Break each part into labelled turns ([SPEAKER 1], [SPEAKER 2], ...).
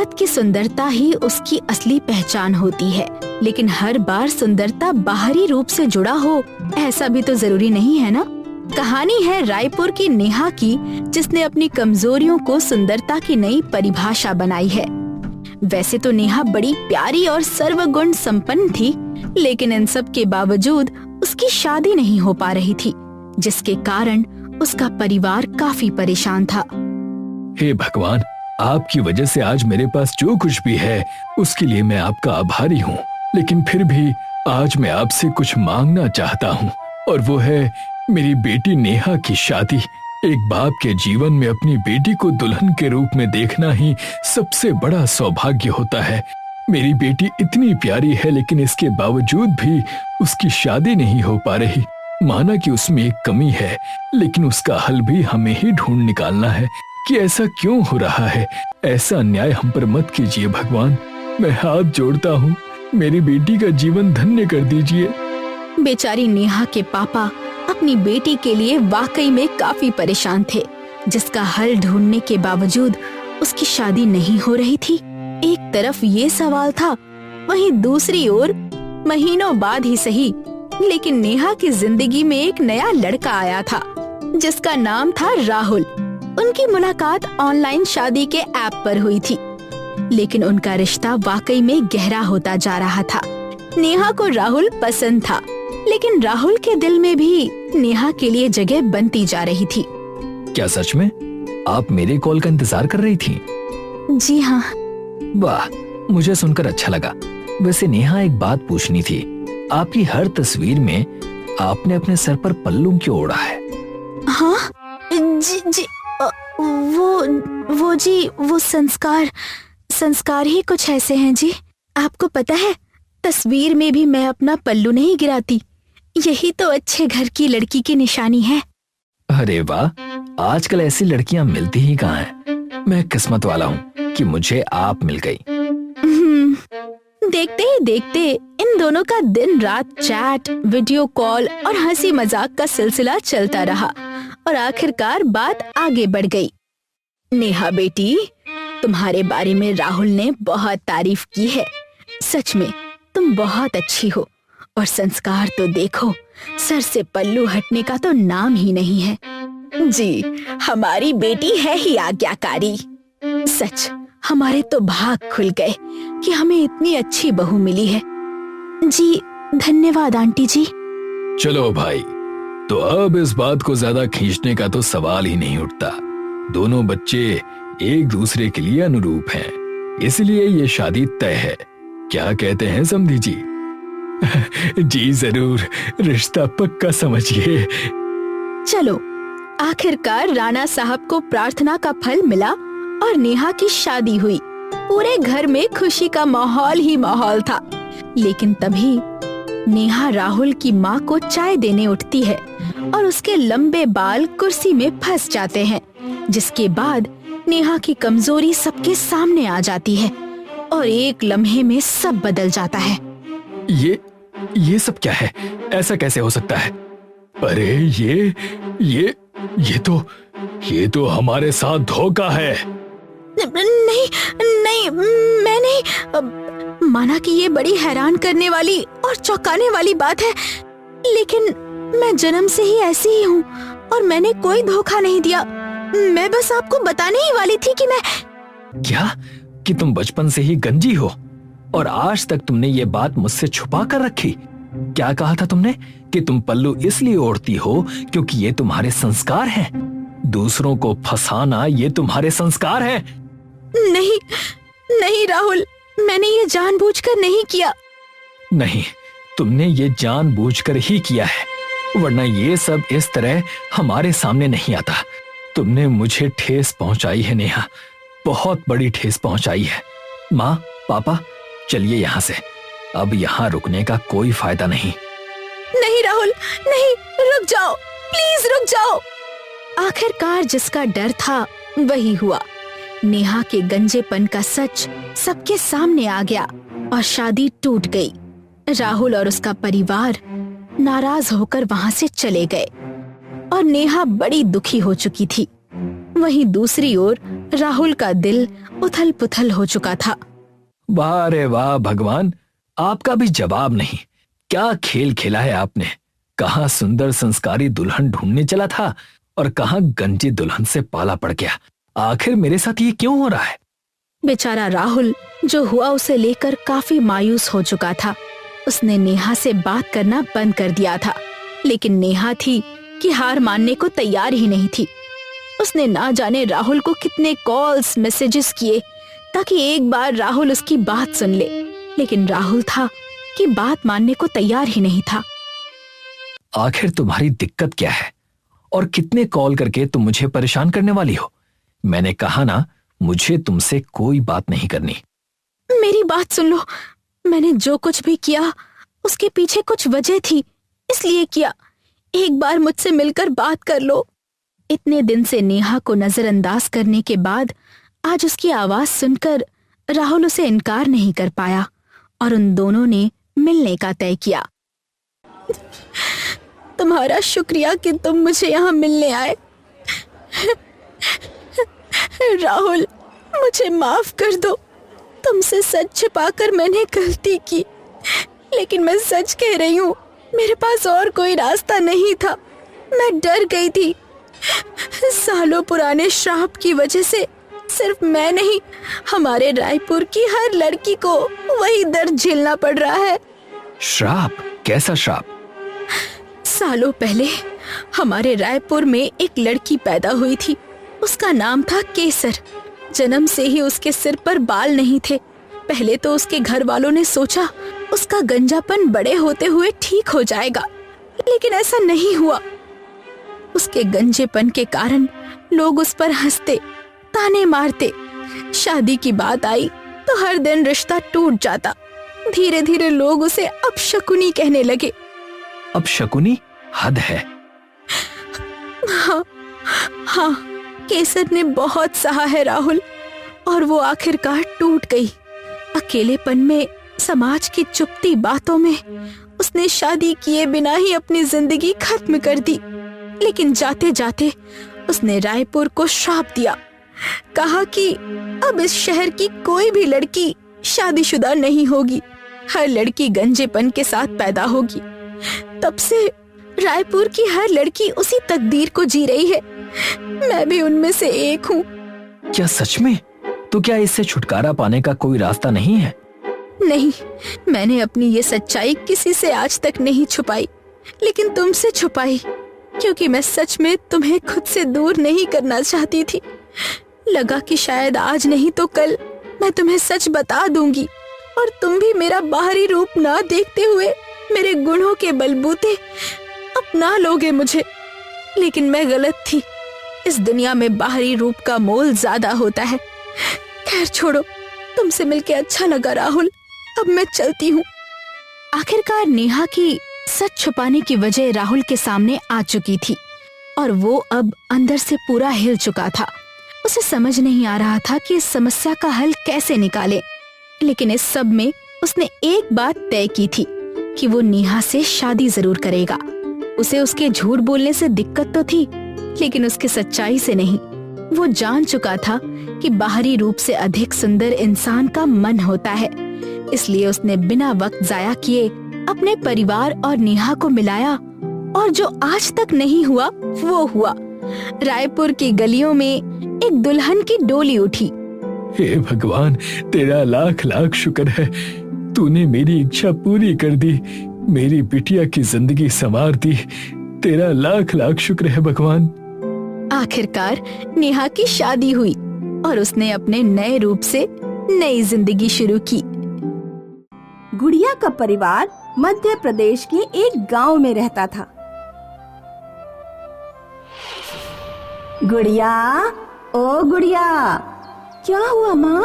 [SPEAKER 1] औरत की सुंदरता ही उसकी असली पहचान होती है, लेकिन हर बार सुंदरता बाहरी रूप से जुड़ा हो ऐसा भी तो जरूरी नहीं है ना। कहानी है रायपुर की नेहा की, जिसने अपनी कमजोरियों को सुंदरता की नई परिभाषा बनाई है। वैसे तो नेहा बड़ी प्यारी और सर्वगुण संपन्न थी, लेकिन इन सब के बावजूद उसकी शादी नहीं हो पा रही थी, जिसके कारण उसका परिवार काफी परेशान था।
[SPEAKER 2] हे भगवान, आपकी वजह से आज मेरे पास जो कुछ भी है उसके लिए मैं आपका आभारी हूँ, लेकिन फिर भी आज मैं आपसे कुछ मांगना चाहता हूँ, और वो है मेरी बेटी नेहा की शादी। एक बाप के जीवन में अपनी बेटी को दुल्हन के रूप में देखना ही सबसे बड़ा सौभाग्य होता है। मेरी बेटी इतनी प्यारी है, लेकिन इसके बावजूद भी उसकी शादी नहीं हो पा रही। माना कि उसमें एक कमी है, लेकिन उसका हल भी हमें ही ढूंढ निकालना है कि ऐसा क्यों हो रहा है। ऐसा अन्याय हम पर मत कीजिए भगवान, मैं हाथ जोड़ता हूँ, मेरी बेटी का जीवन धन्य कर दीजिए।
[SPEAKER 1] बेचारी नेहा के पापा अपनी बेटी के लिए वाकई में काफी परेशान थे, जिसका हल ढूंढने के बावजूद उसकी शादी नहीं हो रही थी। एक तरफ ये सवाल था, वहीं दूसरी ओर महीनों बाद ही सही, लेकिन नेहा की जिंदगी में एक नया लड़का आया था, जिसका नाम था राहुल। उनकी मुलाकात ऑनलाइन शादी के ऐप पर हुई थी, लेकिन उनका रिश्ता वाकई में गहरा होता जा रहा था। नेहा को राहुल पसंद था, लेकिन राहुल के दिल में भी नेहा के लिए जगह बनती जा रही थी।
[SPEAKER 2] क्या सच में आप मेरे कॉल का इंतजार कर रही थी?
[SPEAKER 1] जी हाँ।
[SPEAKER 2] वाह, मुझे सुनकर अच्छा लगा। वैसे नेहा, एक बात पूछनी थी। आपकी हर तस्वीर में आपने अपने सर पर पल्लू क्यों ओढ़ा है?
[SPEAKER 1] हाँ जी, वो संस्कार ही कुछ ऐसे हैं जी। आपको पता है, तस्वीर में भी मैं अपना पल्लू नहीं गिराती। यही तो अच्छे घर की लड़की की निशानी है।
[SPEAKER 2] अरे वाह, आजकल ऐसी लड़कियां मिलती ही कहाँ हैं। मैं किस्मत वाला हूँ कि मुझे आप मिल गई।
[SPEAKER 1] देखते ही देखते इन दोनों का दिन रात चैट, वीडियो कॉल और हंसी मजाक का सिलसिला चलता रहा, और आखिरकार बात आगे बढ़ गई। नेहा बेटी, तुम्हारे बारे में राहुल ने बहुत तारीफ की है। सच में तुम बहुत अच्छी हो, और संस्कार तो देखो, सर से पल्लू हटने का तो नाम ही नहीं है। जी, हमारी बेटी है ही आज्ञाकारी। सच, हमारे तो भाग खुल गए कि हमें इतनी अच्छी बहू मिली है। जी धन्यवाद आंटी जी।
[SPEAKER 2] चलो भाई, तो अब इस बात को ज्यादा खींचने का तो सवाल ही नहीं उठता। दोनों बच्चे एक दूसरे के लिए अनुरूप हैं, इसलिए ये शादी तय है। क्या कहते हैं समधी जी? जी जरूर, रिश्ता पक्का समझिए।
[SPEAKER 1] चलो, आखिरकार राणा साहब को प्रार्थना का फल मिला और नेहा की शादी हुई। पूरे घर में खुशी का माहौल ही माहौल था। लेकिन तभी नेहा राहुल की माँ को चाय देने उठती है और उसके लंबे बाल कुर्सी में फंस जाते हैं, जिसके बाद नेहा की कमजोरी सबके सामने आ जाती है और एक लम्हे में सब बदल जाता है।
[SPEAKER 2] ये सब क्या है? ऐसा कैसे हो सकता है? अरे ये तो हमारे साथ धोखा है।
[SPEAKER 1] नहीं, मैं नहीं। माना कि ये बड़ी हैरान करने वाली और चौंकाने वाली बात है, लेकिन मैं जन्म से ही ऐसी ही हूँ और मैंने कोई धोखा नहीं दिया। मैं बस आपको बताने ही वाली थी कि मैं...
[SPEAKER 2] क्या? कि तुम बचपन से ही गंजी हो और आज तक तुमने ये बात मुझसे छुपा कर रखी? क्या कहा था तुमने कि तुम पल्लू इसलिए ओढ़ती हो क्योंकि ये तुम्हारे संस्कार हैं? दूसरों को फंसाना ये तुम्हारे संस्कार हैं।
[SPEAKER 1] नहीं राहुल, मैंने ये जानबूझकर नहीं किया।
[SPEAKER 2] नहीं, तुमने ये जानबूझकर ही किया है, वरना ये सब इस तरह हमारे सामने नहीं आता। तुमने मुझे ठेस पहुंचाई है नेहा, बहुत बड़ी ठेस पहुंचाई है। माँ, पापा, चलिए यहाँ से। अब यहाँ रुकने का कोई फायदा नहीं।
[SPEAKER 1] नहीं राहुल, नहीं, रुक जाओ, प्लीज रुक जाओ। आखिरकार जिसका डर था वही हुआ। नेहा के गंजेपन का सच सबके सामने आ गया और शादी टूट गई। राहुल और उसका परिवार नाराज होकर वहां से चले गए और नेहा बड़ी दुखी हो चुकी थी। वहीं दूसरी ओर राहुल का दिल उथल पुथल हो चुका था।
[SPEAKER 2] वाह रे वाह भगवान, आपका भी जवाब नहीं। क्या खेल खेला है आपने। कहाँ सुंदर संस्कारी दुल्हन ढूंढने चला था और कहाँ गंजी दुल्हन से पाला पड़ गया। आखिर मेरे साथ ये क्यों हो रहा है।
[SPEAKER 1] बेचारा राहुल जो हुआ उसे लेकर काफी मायूस हो चुका था। उसने नेहा से बात करना बंद कर दिया था, लेकिन नेहा थी कि हार मानने को तैयार ही नहीं थी। उसने ना जाने राहुल को कितने कॉल्स मैसेजेस किए ताकि एक बार राहुल उसकी बात सुन ले, लेकिन राहुल था कि बात मानने को तैयार ही नहीं था।
[SPEAKER 2] आखिर तुम्हारी दिक्कत क्या है और कितने कॉल करके तुम मुझे परेशान करने वाली हो। मैंने कहा ना, मुझे तुमसे कोई बात नहीं करनी।
[SPEAKER 1] मेरी बात सुन लो, मैंने जो कुछ भी किया उसके पीछे कुछ वजह थी, इसलिए किया। एक बार मुझसे मिलकर बात कर लो। इतने दिन से नेहा को नजरअंदाज करने के बाद आज उसकी आवाज सुनकर राहुल उसे इनकार नहीं कर पाया और उन दोनों ने मिलने का तय किया। तुम्हारा शुक्रिया कि तुम मुझे यहाँ मिलने आए। राहुल, मुझे माफ कर दो। तुमसे सच छिपाकर मैंने गलती की, लेकिन मैं सच कह रही हूँ, मेरे पास और कोई रास्ता नहीं था। मैं डर गई थी। सालों पुराने श्राप की वजह से सिर्फ मैं नहीं, हमारे रायपुर की हर लड़की को वही दर्द झेलना पड़ रहा है।
[SPEAKER 2] श्राप? कैसा श्राप?
[SPEAKER 1] सालों पहले हमारे रायपुर में एक लड़की पैदा हुई थी। उसका नाम था केसर। जन्म से ही उसके सिर पर बाल नहीं थे। पहले तो उसके घर वालों ने सोचा उसका गंजापन बड़े होते हुए ठीक हो जाएगा, लेकिन ऐसा नहीं हुआ। उसके गंजेपन के कारण लोग उस पर हंसते, ताने मारते। शादी की बात आई तो हर दिन रिश्ता टूट जाता। धीरे धीरे लोग उसे अपशकुनी कहने लगे।
[SPEAKER 2] अपशकुनी? हद है।
[SPEAKER 1] हाँ, केसर ने बहुत सहा है राहुल, और वो आखिरकार टूट गई। अकेलेपन में, समाज की चुपती बातों में उसने शादी किए बिना ही अपनी जिंदगी खत्म कर दी। लेकिन जाते जाते उसने रायपुर को श्राप दिया। कहा कि अब इस शहर की कोई भी लड़की शादीशुदा नहीं होगी। हर लड़की गंजेपन के साथ पैदा होगी। तब से रायपुर की हर लड़की उसी तकदीर को जी रही है। मैं भी उनमें से एक हूँ।
[SPEAKER 2] क्या सच में? तो क्या इससे छुटकारा पाने का कोई रास्ता नहीं है?
[SPEAKER 1] नहीं, मैंने अपनी ये सच्चाई किसी से आज तक नहीं छुपाई, लेकिन तुमसे छुपाई, क्योंकि मैं सच में तुम्हें खुद से दूर नहीं करना चाहती थी। लगा कि शायद आज नहीं तो कल मैं तुम्हें सच बता दूंगी और तुम भी मेरा बाहरी रूप ना देखते हुए मेरे गुणों के बलबूते अपना लोगे मुझे। लेकिन मैं गलत थी। इस दुनिया में बाहरी रूप का मोल ज्यादा होता है। खैर छोड़ो, तुमसे मिलके अच्छा लगा राहुल। अब मैं चलती हूँ। आखिरकार नेहा की सच छुपाने की वजह राहुल के सामने आ चुकी थी और वो अब अंदर से पूरा हिल चुका था। उसे समझ नहीं आ रहा था कि इस समस्या का हल कैसे निकाले। लेकिन इस सब में उसने एक बात तय की थी कि वो नेहा से शादी जरूर करेगा। उसे उसके झूठ बोलने से दिक्कत तो थी, लेकिन उसके सच्चाई से नहीं। वो जान चुका था कि बाहरी रूप से अधिक सुंदर इंसान का मन होता है। इसलिए उसने बिना वक्त जाया किए अपने परिवार और नेहा को मिलाया, और जो आज तक नहीं हुआ वो हुआ। रायपुर की गलियों में एक दुल्हन की डोली उठी।
[SPEAKER 2] हे भगवान, तेरा लाख लाख शुक्र है। तूने मेरी इच्छा पूरी कर दी, मेरी बिटिया की जिंदगी संवार दी। तेरा लाख लाख शुक्र है भगवान।
[SPEAKER 1] आखिरकार नेहा की शादी हुई और उसने अपने नए रूप से नई जिंदगी शुरू की।
[SPEAKER 3] गुड़िया का परिवार मध्य प्रदेश के एक गांव में रहता था। गुड़िया, ओ गुड़िया, क्या हुआ माँ?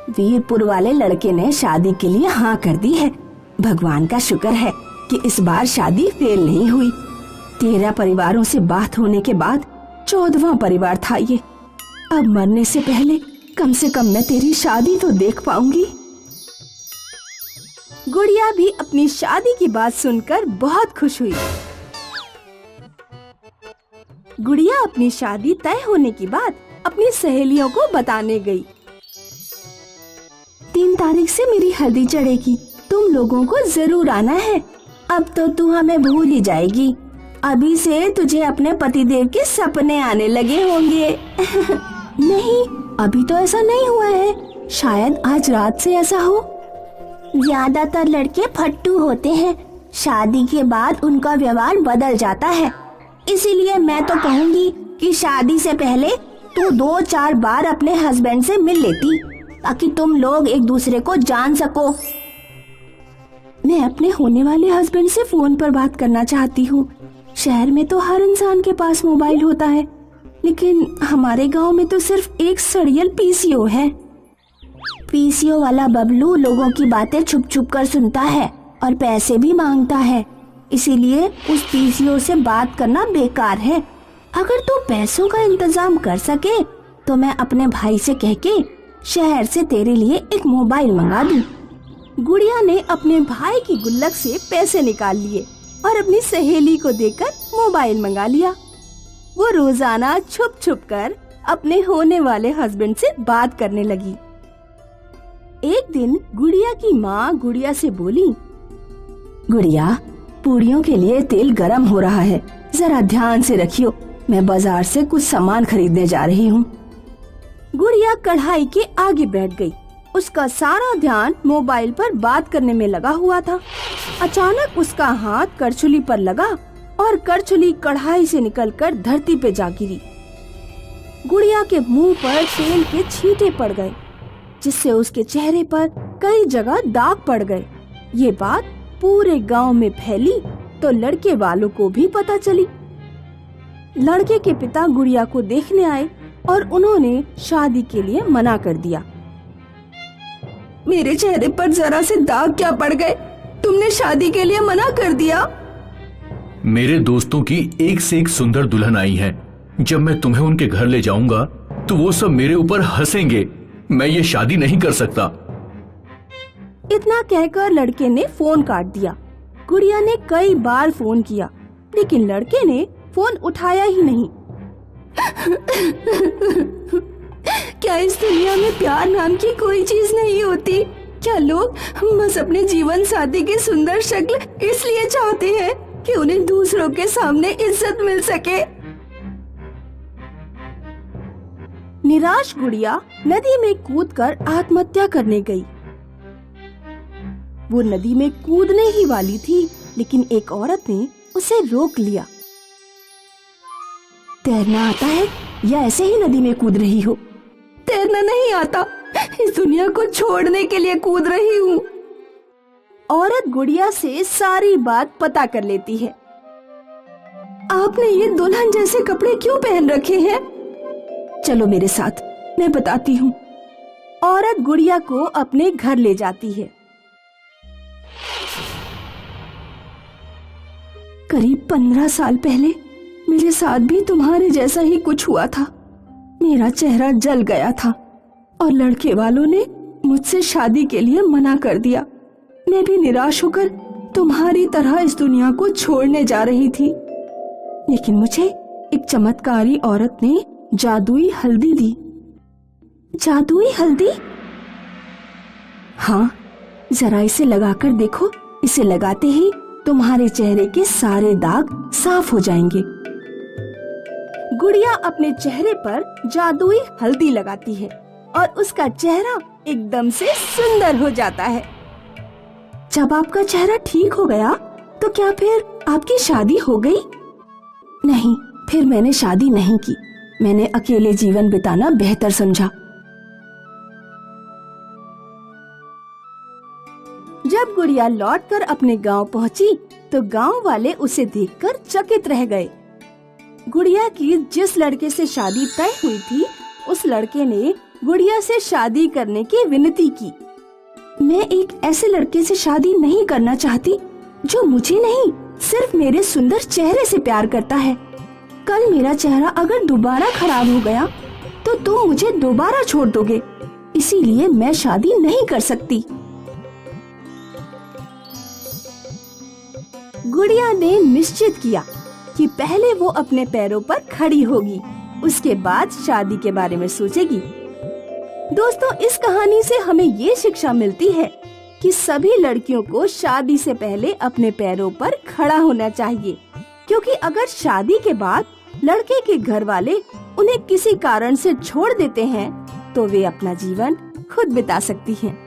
[SPEAKER 3] वीरपुर वाले लड़के ने शादी के लिए हाँ कर दी है। भगवान का शुक्र है कि इस बार शादी फेल नहीं हुई। 13 परिवारों से बात होने के बाद 14वां परिवार था ये। अब मरने से पहले कम से कम मैं तेरी शादी तो देख पाऊंगी। गुड़िया भी अपनी शादी की बात सुनकर बहुत खुश हुई। गुड़िया अपनी शादी तय होने के बाद अपनी सहेलियों को बताने गई। 3 तारीख से मेरी हल्दी चढ़ेगी, तुम लोगों को जरूर आना है। अब तो तू हमें भूल ही जाएगी, अभी से तुझे अपने पतिदेव के सपने आने लगे होंगे। नहीं, अभी तो ऐसा नहीं हुआ है, शायद आज रात से ऐसा हो। ज्यादातर लड़के फट्टू होते हैं, शादी के बाद उनका व्यवहार बदल जाता है। इसीलिए मैं तो कहूँगी कि शादी से पहले तू 2-4 बार अपने हस्बैंड से मिल लेती, ताकि तुम लोग एक दूसरे को जान सको। मैं अपने होने वाले हस्बैंड से फोन पर बात करना चाहती हूँ। शहर में तो हर इंसान के पास मोबाइल होता है, लेकिन हमारे गांव में तो सिर्फ एक सड़ियल पीसीओ है। पीसीओ वाला बबलू लोगों की बातें छुप छुप कर सुनता है और पैसे भी मांगता है, इसीलिए उस पीसीओ से बात करना बेकार है। अगर तू पैसों का इंतजाम कर सके तो मैं अपने भाई से कह के शहर से तेरे लिए एक मोबाइल मंगा दूं। गुड़िया ने अपने भाई की गुल्लक से पैसे निकाल लिए और अपनी सहेली को देकर मोबाइल मंगा लिया। वो रोजाना छुप छुप कर अपने होने वाले हस्बैंड से बात करने लगी। एक दिन गुड़िया की माँ गुड़िया से बोली, गुड़िया, पूड़ियों के लिए तेल गरम हो रहा है, जरा ध्यान से रखियो, मैं बाजार से कुछ सामान खरीदने जा रही हूँ। गुड़िया कढ़ाई के आगे बैठ गई। उसका सारा ध्यान मोबाइल पर बात करने में लगा हुआ था। अचानक उसका हाथ करछुली पर लगा और करछुली कढ़ाई से निकलकर धरती पे जा गिरी। गुड़िया के मुंह पर तेल के छींटे पड़ गए, जिससे उसके चेहरे पर कई जगह दाग पड़ गए। ये बात पूरे गांव में फैली तो लड़के वालों को भी पता चली। लड़के के पिता गुड़िया को देखने आए और उन्होंने शादी के लिए मना कर दिया। मेरे चेहरे पर जरा से दाग क्या पड़ गए? तुमने शादी के लिए मना कर दिया।
[SPEAKER 4] मेरे दोस्तों की एक से एक सुंदर दुल्हन आई है। जब मैं तुम्हें उनके घर ले जाऊंगा तो वो सब मेरे ऊपर हंसेंगे। मैं ये शादी नहीं कर सकता।
[SPEAKER 3] इतना कहकर लड़के ने फोन काट दिया। गुड़िया ने कई बार फोन किया, लेकिन लड़के ने फोन उठाया ही नहीं। क्या इस दुनिया में प्यार नाम की कोई चीज नहीं होती? क्या लोग बस अपने जीवन साथी की सुंदर शक्ल इसलिए चाहते हैं कि उन्हें दूसरों के सामने इज्जत मिल सके? निराश गुड़िया नदी में कूदकर आत्महत्या करने गई। वो नदी में कूदने ही वाली थी, लेकिन एक औरत ने उसे रोक लिया। तैरना आता है या ऐसे ही नदी में कूद रही हो? तैरना नहीं आता, इस दुनिया को छोड़ने के लिए कूद रही हूँ। औरत गुड़िया से सारी बात पता कर लेती है। आपने ये दुल्हन जैसे कपड़े क्यों पहन रखे हैं? चलो मेरे साथ, मैं बताती हूँ। औरत गुड़िया को अपने घर ले जाती है। करीब 15 साल पहले मेरे साथ भी तुम्हारे जैसा ही कुछ हुआ था। मेरा चेहरा जल गया था और लड़के वालों ने मुझसे शादी के लिए मना कर दिया। मैं भी निराश होकर तुम्हारी तरह इस दुनिया को छोड़ने जा रही थी, लेकिन मुझे एक चमत्कारी औरत ने जादुई हल्दी दी। जादुई हल्दी? हाँ, जरा इसे लगाकर देखो। इसे लगाते ही तुम्हारे चेहरे के सारे दाग साफ हो जाएंगे। गुड़िया अपने चेहरे पर जादुई हल्दी लगाती है और उसका चेहरा एकदम से सुंदर हो जाता है। जब आपका चेहरा ठीक हो गया तो क्या फिर आपकी शादी हो गई? नहीं, फिर मैंने शादी नहीं की। मैंने अकेले जीवन बिताना बेहतर समझा। जब गुड़िया लौटकर अपने गांव पहुंची तो गांव वाले उसे देखकर चकित रह गए। गुड़िया की जिस लड़के से शादी तय हुई थी, उस लड़के ने गुड़िया से शादी करने की विनती की। मैं एक ऐसे लड़के से शादी नहीं करना चाहती जो मुझे नहीं, सिर्फ मेरे सुंदर चेहरे से प्यार करता है। कल मेरा चेहरा अगर दोबारा खराब हो गया तो तुम मुझे दोबारा छोड़ दोगे, इसीलिए मैं शादी नहीं कर सकती। गुड़िया ने निश्चित किया कि पहले वो अपने पैरों पर खड़ी होगी उसके बाद शादी के बारे में सोचेगी। दोस्तों, इस कहानी से हमें ये शिक्षा मिलती है कि सभी लड़कियों को शादी से पहले अपने पैरों पर खड़ा होना चाहिए, क्योंकि अगर शादी के बाद लड़के के घर वाले उन्हें किसी कारण से छोड़ देते हैं तो वे अपना जीवन खुद बिता सकती हैं।